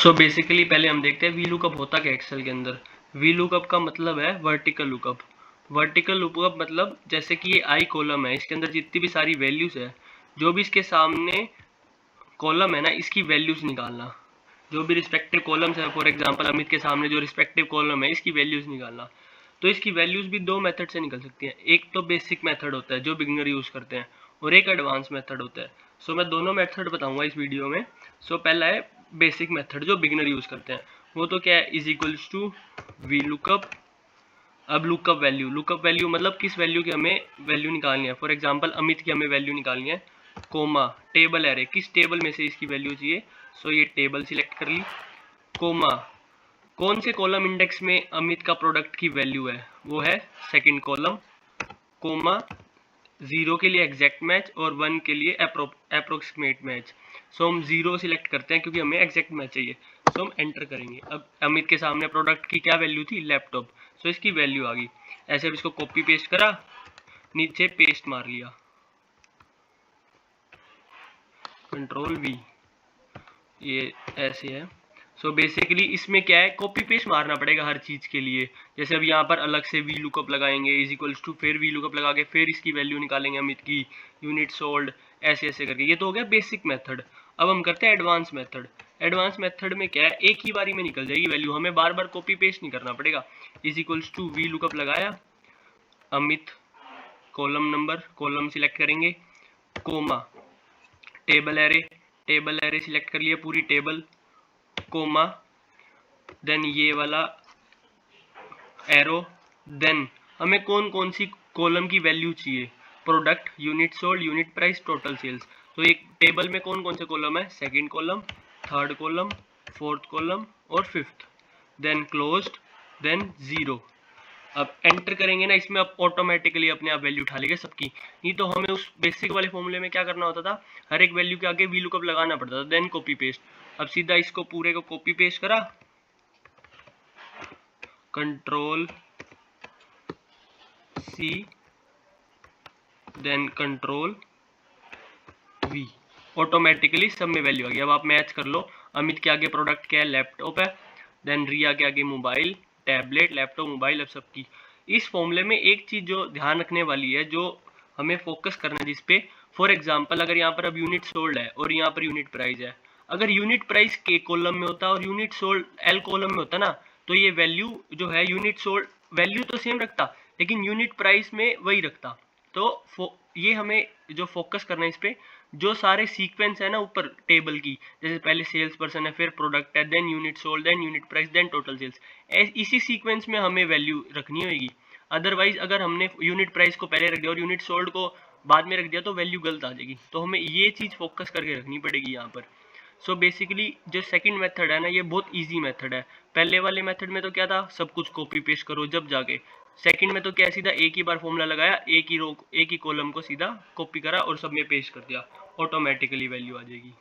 So basically पहले हम देखते हैं वी लुकअप होता क्या एक्सेल के अंदर। वी लुकअप का मतलब है वर्टिकल लुकअप। वर्टिकल लुकअप मतलब जैसे कि ये आई कॉलम है, इसके अंदर जितनी भी सारी वैल्यूज है, जो भी इसके सामने कॉलम है ना, इसकी वैल्यूज निकालना। जो भी रिस्पेक्टिव कॉलम्स है, फॉर एग्जांपल अमित के सामने जो रिस्पेक्टिव कॉलम है, इसकी वैल्यूज निकालना। तो इसकी वैल्यूज भी दो मेथड से निकल सकती हैं। एक तो बेसिक मेथड होता है जो बिगिनर यूज करते हैं, और एक एडवांस मेथड होता है। सो मैं दोनों मेथड बताऊंगा इस वीडियो में। सो पहला है बेसिक मेथड जो बिगिनर यूज करते हैं, वो तो क्या है, is equals to V lookup. अब लुकअप वैल्यू मतलब किस वैल्यू की हमें वैल्यू निकालनी है। फॉर एग्जांपल अमित की हमें वैल्यू निकालनी है, कोमा टेबल एरे, किस टेबल में से इसकी वैल्यू चाहिए। सो ये टेबल सिलेक्ट कर ली, कोमा कौन से कॉलम इंडेक्स में अमित का प्रोडक्ट की वैल्यू है, वो है सेकंड कॉलम, कोमा 0 के लिए एग्जैक्ट मैच और 1 के लिए अप्रोक्सीमेट मैच। सो हम 0 सिलेक्ट करते हैं क्योंकि हमें एग्जैक्ट मैच चाहिए। सो हम एंटर करेंगे। अब अमित के सामने प्रोडक्ट की क्या वैल्यू थी, लैपटॉप। सो इसकी वैल्यू आ गई। ऐसे अब इसको कॉपी पेस्ट करा, नीचे पेस्ट मार लिया, कंट्रोल वी, ये ऐसे है। सो बेसिकली इसमें क्या है, कॉपी पेस्ट मारना पड़ेगा हर चीज के लिए। जैसे अब यहाँ पर अलग से वी लुकअप लगाएंगे, इज इक्वल्स टू, फिर वी लुकअप लगा के फिर इसकी वैल्यू निकालेंगे अमित की, यूनिट सोल्ड, ऐसे ऐसे करके। ये तो हो गया बेसिक मेथड। अब हम करते हैं एडवांस मेथड। एडवांस मेथड में क्या है, एक ही बारी में निकल जाएगी वैल्यू, हमें बार बार कॉपी पेस्ट नहीं करना पड़ेगा। Is equals to V lookup लगाया, अमित कॉलम नंबर, कॉलम सिलेक्ट करेंगे, कोमा टेबल एरे सिलेक्ट कर लिया पूरी टेबल, कोमा देन ये वाला एरो, देन हमें कौन कौन सी कॉलम की वैल्यू चाहिए, product, unit sold, unit price, total sales. तो एक टेबल में कौन कौन से कॉलम है, second column, third column, fourth column और फिफ्थ, देन क्लोज्ड, देन 0। अब एंटर करेंगे ना, इसमें अब ऑटोमेटिकली अपने आप वैल्यू उठा लेंगे सबकी। नहीं तो हमें उस बेसिक वाले फॉर्मूले में क्या करना होता था, हर एक वैल्यू के आगे वी लुकअप लगाना पड़ता था, देन कॉपी पेस्ट। अब सीधा इसको पूरे को कॉपी पेस्ट करा, control C, then control V, automatically सब में वैल्यू आ गई। अब आप मैच कर लो, अमित के आगे प्रोडक्ट क्या है, लैपटॉप है, देन रिया के आगे मोबाइल, टैबलेट, लैपटॉप, मोबाइल। अब सबकी इस फॉर्मूले में एक चीज जो ध्यान रखने वाली है, जो हमें फोकस करना है जिसपे, फॉर एग्जांपल अगर यहाँ पर अब यूनिट सोल्ड है और यहाँ पर यूनिट प्राइस है, अगर यूनिट प्राइस के कॉलम में होता और यूनिट सोल्ड एल कॉलम में होता ना, तो ये वैल्यू जो है यूनिट सोल्ड वैल्यू तो सेम रखता, लेकिन यूनिट प्राइस में वही रखता। तो ये हमें जो फोकस करना है इस पे, जो सारे सीक्वेंस है ना ऊपर टेबल की, जैसे पहले सेल्स पर्सन है, फिर प्रोडक्ट है, then unit sold, then unit price, then total sales, इसी सीक्वेंस में हमें वैल्यू रखनी होगी। अदरवाइज अगर हमने यूनिट प्राइस को पहले रख दिया और यूनिट सोल्ड को बाद में रख दिया, तो वैल्यू गलत आ जाएगी। तो हमें ये चीज फोकस करके रखनी पड़ेगी यहाँ पर। सो बेसिकली जो सेकंड मेथड है ना, ये बहुत इजी मेथड है। पहले वाले मेथड में तो क्या था, सब कुछ कॉपी पेस्ट करो जब जाके। सेकंड में तो क्या, सीधा एक ही बार फॉर्मूला लगाया, एक ही कॉलम को सीधा कॉपी करा और सब में पेस्ट कर दिया, ऑटोमेटिकली वैल्यू आ जाएगी।